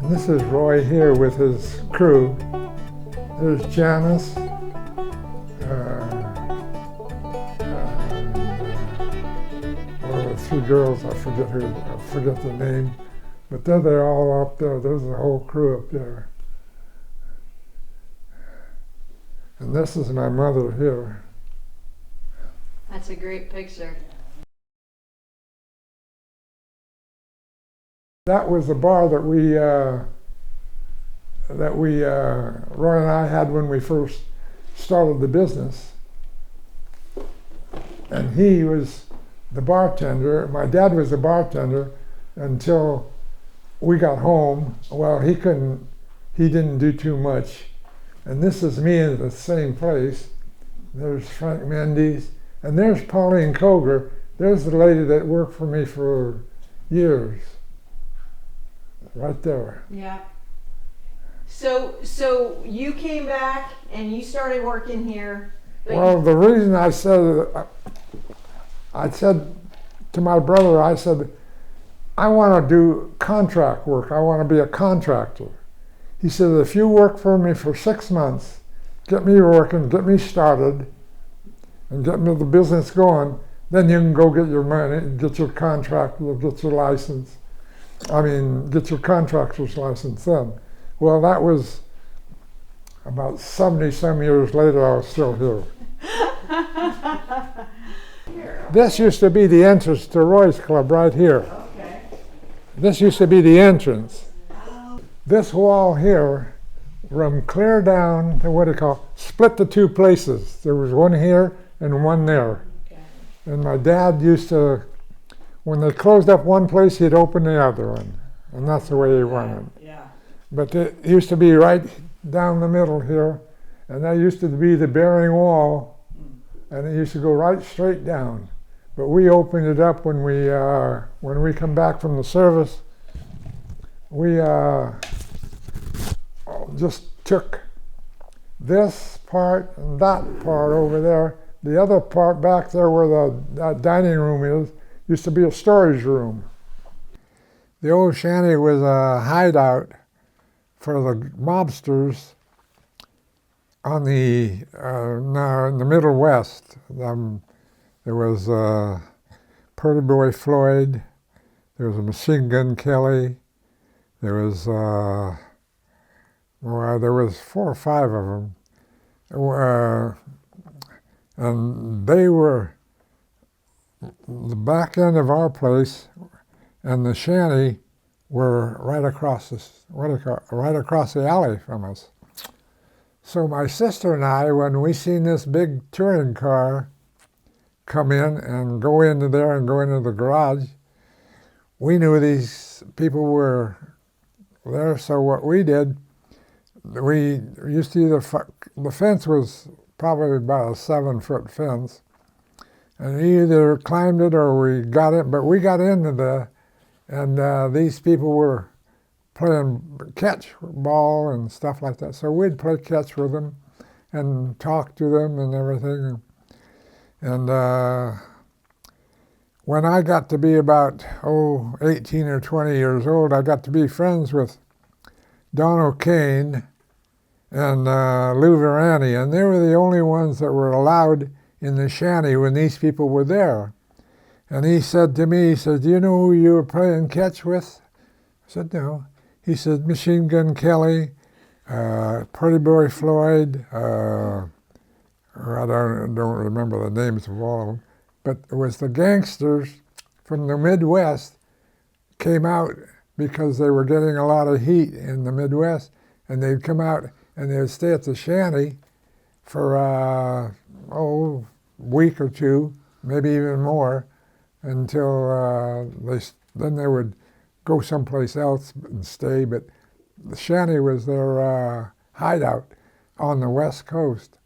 This is Roy here with his crew. There's Janice, the three girls, I forget the name, but they're all up there. There's the whole crew up there. And this is my mother here. That's a great picture. That was the bar that Roy and I had when we first started the business. And he was the bartender. My dad was the bartender until we got home. Well, he didn't do too much. And this is me in the same place. There's Frank Mendes, and there's Pauline Koger. There's the lady that worked for me for years. Right there. Yeah. So you came back and you started working here. Well, the reason I said to my brother, I said, I want to do contract work. I want to be a contractor. He said, if you work for me for 6 months, get me working, get me started, and get me the business going, then you can go get your money, get your contract, get your license. Get your contractor's license then. Well, that was about 70-some years later. I was still here. This used to be the entrance to Roy's Club right here. Okay. This used to be the entrance. This wall here, from clear down to split the two places. There was one here and one there. Okay. And my dad used to, when they closed up one place, he'd open the other one. And that's the way he wanted. Yeah. But it used to be right down the middle here. And that used to be the bearing wall. And it used to go right straight down. But we opened it up when we come back from the service. We just took this part and that part over there. The other part back there where that dining room is used to be a storage room. The old shanty was a hideout for the mobsters in the Middle West. There was Pretty Boy Floyd, there was a Machine Gun Kelly, there was 4 or 5 of them. And they were the back end of our place, and the shanty were right across the alley from us. So my sister and I, when we seen this big touring car come in and go into there and go into the garage, we knew these people were there. So what we did, we used to the fence was probably about a 7-foot fence, and we either climbed it or we got it, but we got into there, and these people were playing catch ball and stuff like that. So we'd play catch with them and talk to them and everything. And when I got to be about 18 or 20 years old, I got to be friends with Don O'Kane and Lou Verani, and they were the only ones that were allowed in the shanty when these people were there. And he said to me, he said, do you know who you were playing catch with? I said, no. He said, Machine Gun Kelly, Pretty Boy Floyd, I don't remember the names of all of them, but it was the gangsters from the Midwest came out because they were getting a lot of heat in the Midwest, and they'd come out and they'd stay at the shanty for a week or two, maybe even more, until then they would go someplace else and stay. But the shanty was their hideout on the West Coast.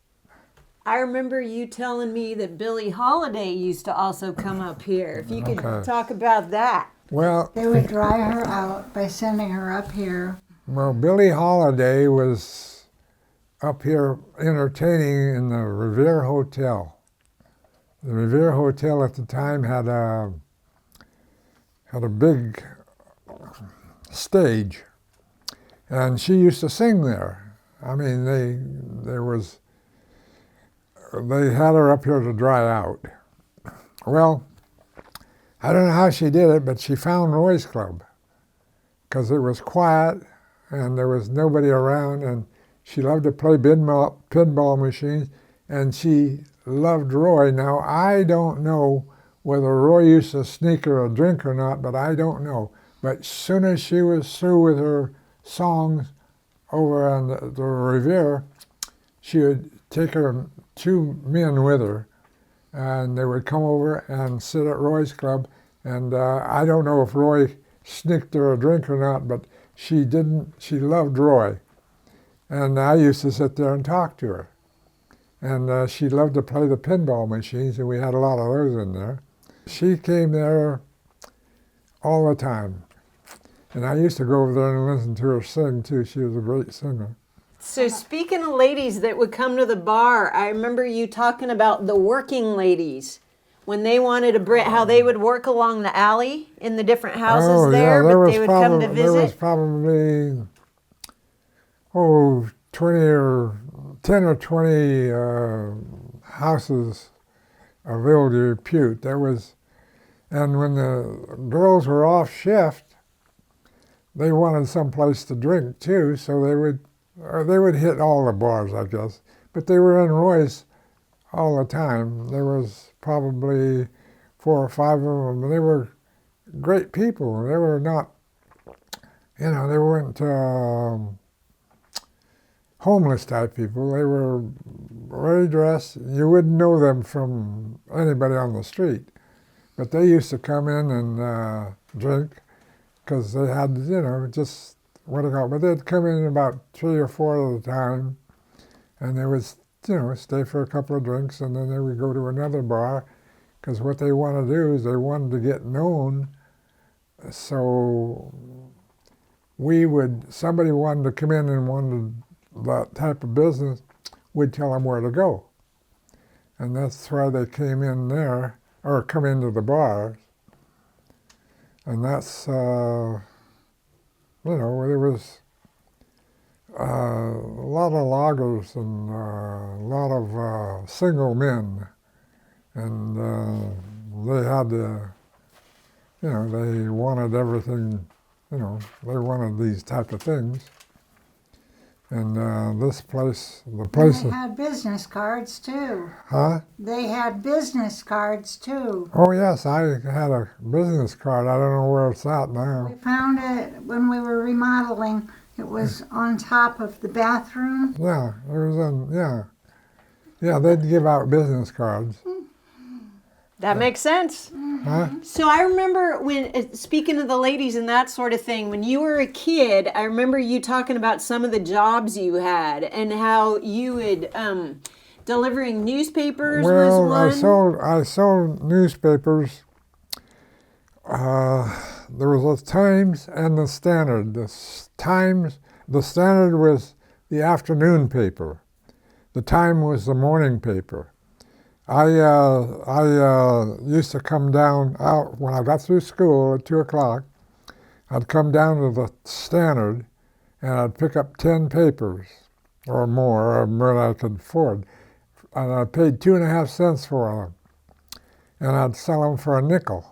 I remember you telling me that Billie Holiday used to also come up here. If you could talk about that. Well, they would dry her out by sending her up here. Well, Billie Holiday was up here entertaining in the Revere Hotel. The Revere Hotel at the time had a big stage, and she used to sing there. I mean, they had her up here to dry out. Well, I don't know how she did it, but she found Roy's Club because it was quiet and there was nobody around, and she loved to play pinball machines, and she loved Roy. Now, I don't know whether Roy used to sneak her a drink or not, but I don't know. But as soon as she was through with her songs over on the Riviera, she would take her 2 men with her, and they would come over and sit at Roy's Club. And I don't know if Roy sneaked her a drink or not, but she didn't. She loved Roy. And I used to sit there and talk to her. And she loved to play the pinball machines, and we had a lot of those in there. She came there all the time. And I used to go over there and listen to her sing, too. She was a great singer. So speaking of ladies that would come to the bar, I remember you talking about the working ladies when they wanted to how they would work along the alley in the different houses there, but they would come to visit. There was probably 10 or 20 houses of ill repute. And when the girls were off shift, they wanted someplace to drink too, so they would hit all the bars, I guess. But they were in Roy's all the time. There was probably 4 or 5 of them. They were great people. They were not, they weren't homeless type people. They were very dressed. You wouldn't know them from anybody on the street. But they used to come in and drink because they had, just what I got. But they'd come in about 3 or 4 at a time, and they would, stay for a couple of drinks, and then they would go to another bar, because what they want to do is they wanted to get known. So somebody wanted to come in and wanted that type of business, we'd tell them where to go. And that's why they came in there, or come into the bars. And that's, there was a lot of loggers and a lot of single men. And they had to, they wanted everything, they wanted these type of things. And this place, They had business cards too. Huh? They had business cards too. Oh yes, I had a business card. I don't know where it's at now. We found it when we were remodeling. It was on top of the bathroom. Yeah, it was yeah, they'd give out business cards. That makes sense. Huh? So I remember when, speaking of the ladies and that sort of thing, when you were a kid, I remember you talking about some of the jobs you had and how you would, delivering newspapers was one. I sold newspapers. There was the Times and the Standard. The Standard was the afternoon paper. The Time was the morning paper. I used to come down out when I got through school at 2 o'clock. I'd come down to the Standard, and I'd pick up 10 papers or more, or more than I could afford. And I paid 2.5 cents for them, and I'd sell them for a nickel.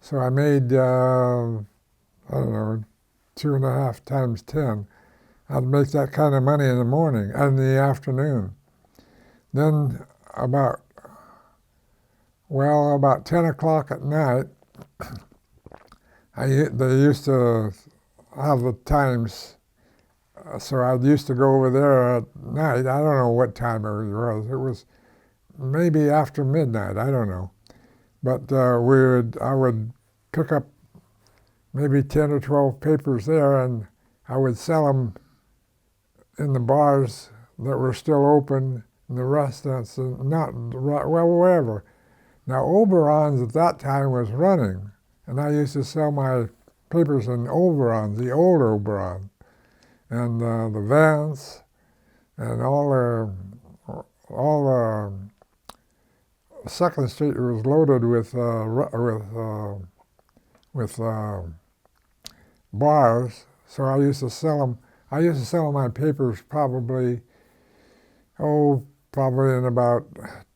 So I made, 2.5 times 10. I'd make that kind of money in the morning and in the afternoon. Then about 10 o'clock at night, they used to have the Times, so I used to go over there at night. I don't know what time it was. It was maybe after midnight, I don't know. But I would pick up maybe 10 or 12 papers there, and I would sell them in the bars that were still open, in the restaurants, and wherever. Now, Oberon's at that time was running, and I used to sell my papers in Oberon's, the old Oberon, and the Vance, and all the Second Street was loaded with bars. So I used to sell them. I used to sell my papers probably in about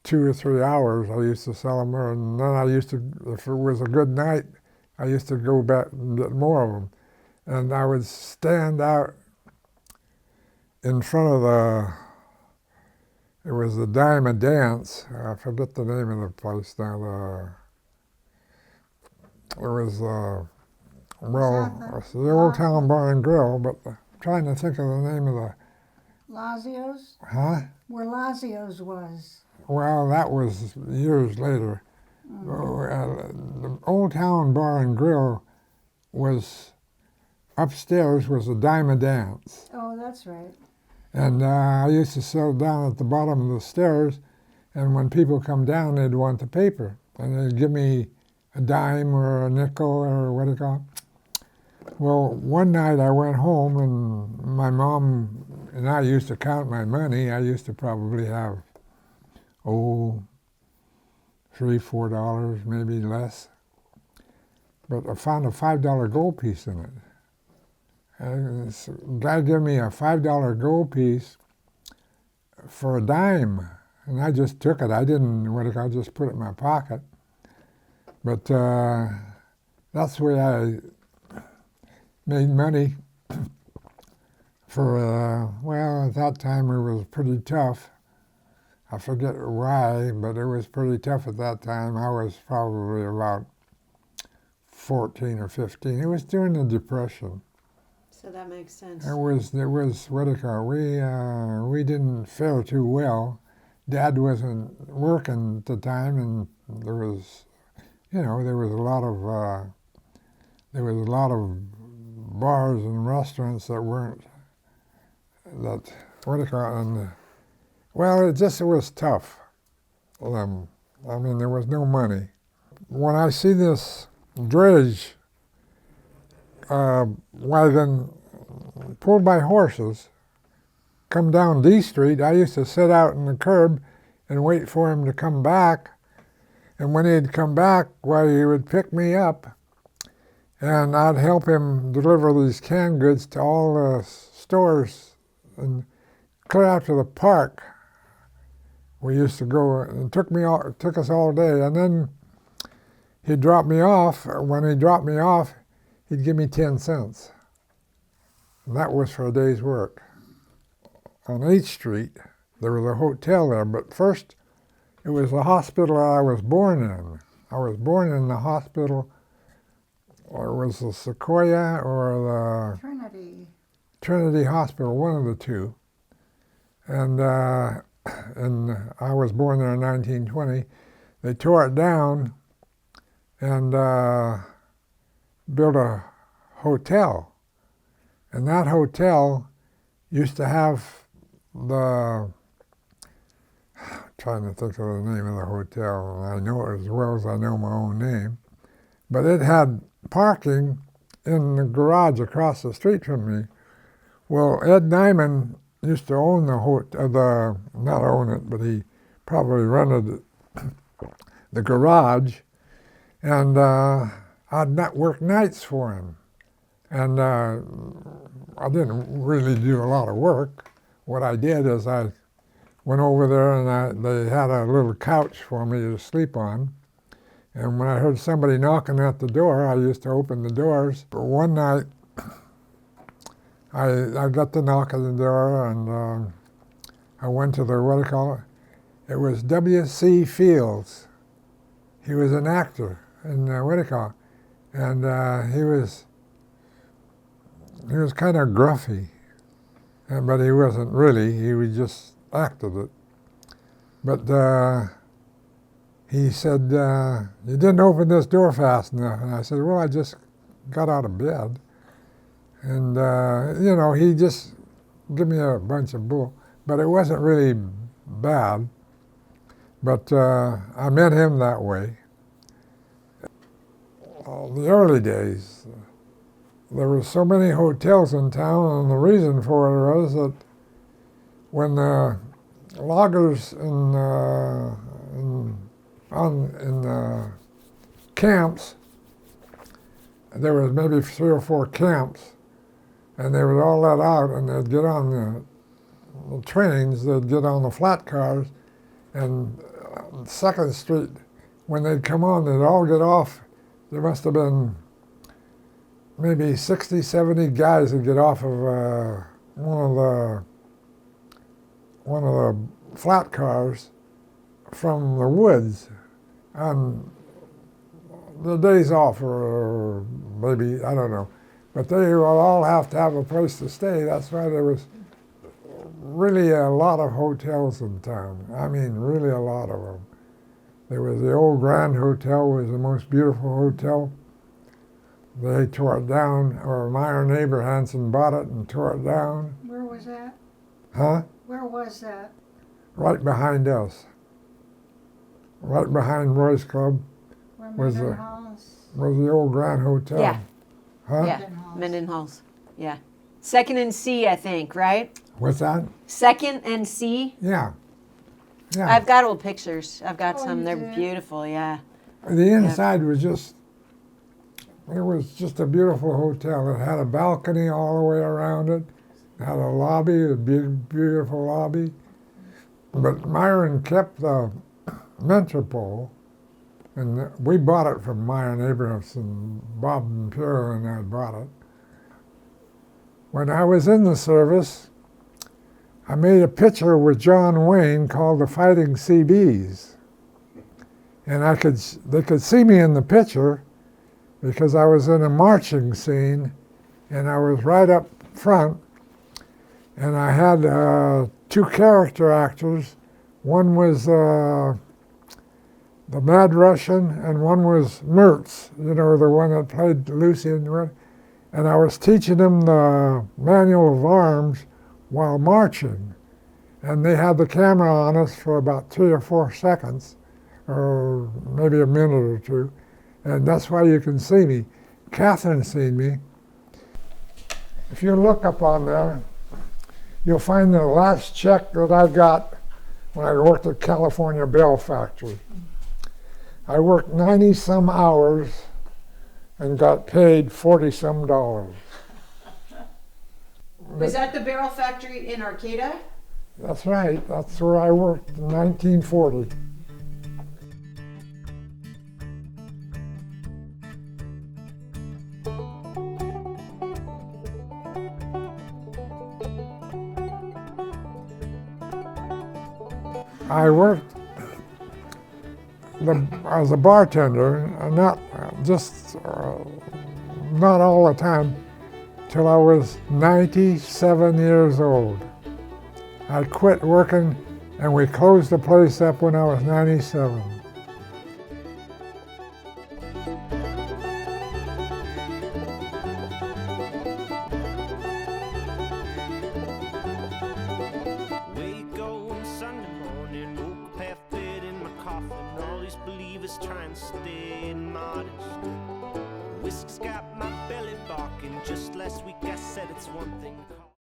2 or 3 hours. I used to sell them, and then I used to, if it was a good night, I used to go back and get more of them. And I would stand out in front of it was the Dime a Dance. I forget the name of the place now. It was, it's the Old Town Bar and Grill, but I'm trying to think of the name of the... Lazio's? Huh? Where Lazio's was. Well, that was years later. The Old Town Bar and Grill was upstairs was a Dime a Dance. Oh, that's right. And I used to sit down at the bottom of the stairs, and when people come down, they'd want the paper. And they'd give me a dime or a nickel or what do you call it. Well, one night I went home, and my mom and I used to count my money. I used to probably have, $3, $4, maybe less. But I found a $5 gold piece in it. And this guy gave me a $5 gold piece for a dime, and I just took it. I didn't, I just put it in my pocket. But that's the way I made money for, at that time it was pretty tough. I forget why, but it was pretty tough at that time. I was probably about 14 or 15. It was during the Depression. So that makes sense. It was we didn't fare too well. Dad wasn't working at the time, and there was a lot of bars and restaurants that weren't it was tough. I mean, there was no money. When I see this dredge wagon pulled by horses come down D Street, I used to sit out in the curb and wait for him to come back. And when he'd come back, he would pick me up, and I'd help him deliver these canned goods to all the stores and clear out to the park. We used to go, and it took us all day. And then he'd drop me off. When he dropped me off, he'd give me 10 cents. And that was for a day's work. On 8th Street, there was a hotel there, but first it was the hospital I was born in. I was born in the hospital, or it was the Sequoia or the Trinity Hospital, one of the two. And I was born there in 1920. They tore it down and built a hotel. And that hotel used to have trying to think of the name of the hotel, and I know it as well as I know my own name, but it had parking in the garage across the street from me. Well, Ed Nyman used to own the hotel, not own it, but he probably rented the garage, and I'd work nights for him. And I didn't really do a lot of work. What I did is I went over there, and they had a little couch for me to sleep on. And when I heard somebody knocking at the door, I used to open the doors. But one night, I got the knock at the door, and I went to the, it was W.C. Fields. He was an actor in and he was kind of gruffy, but he wasn't really. He just acted it. But he said, "You didn't open this door fast enough." And I said, "Well, I just got out of bed." And he just gave me a bunch of bull, but it wasn't really bad. But I met him that way. The early days, there were so many hotels in town, and the reason for it was that when the loggers in the camps, there was maybe 3 or 4 camps, and they would all let out, and they'd get on the trains, they'd get on the flat cars, and on 2nd Street, when they'd come on, they'd all get off. There must have been maybe 60, 70 guys that get off of one of the flat cars from the woods on the days off, or maybe, I don't know. But they would all have to have a place to stay. That's why there was really a lot of hotels in town. I mean, really a lot of them. There was the old Grand Hotel, was the most beautiful hotel. They tore it down, or Myron Abrahamson bought it and tore it down. Where was that? Huh? Where was that? Right behind us. Right behind Roy's Club Where was Mendenhall's? was the old Grand Hotel. Yeah. Huh? Yeah, Mendenhall's. Yeah. 2nd and C, I think, right? What's that? 2nd and C. Yeah. Yeah. I've got old pictures. I've got Oh, some. you They're do? beautiful. Yeah. The inside was just, it was just a beautiful hotel. It had a balcony all the way around it. It had a lobby, a big, beautiful lobby. But Myron kept the Metropole, and we bought it from Myron Abrahamson. Bob and Pierre and I bought it. When I was in the service, I made a picture with John Wayne called The Fighting CBs. And they could see me in the picture because I was in a marching scene, and I was right up front, and I had 2 character actors. One was the Mad Russian, and one was Mertz, you know, the one that played Lucy and I was teaching them the manual of arms while marching. And they had the camera on us for about 3 or 4 seconds, or maybe a minute or 2. And that's why you can see me. Catherine's seen me. If you look up on there, you'll find the last check that I got when I worked at California Bell Factory. I worked 90-some hours and got paid $40-some. Was that the barrel factory in Arcata? That's right. That's where I worked in 1940. I worked as a bartender, not all the time, till I was 97 years old. I quit working, and we closed the place up when I was 97. Trying to stay modest. Whiskey's got my belly barking. Just last week I said it's one thing.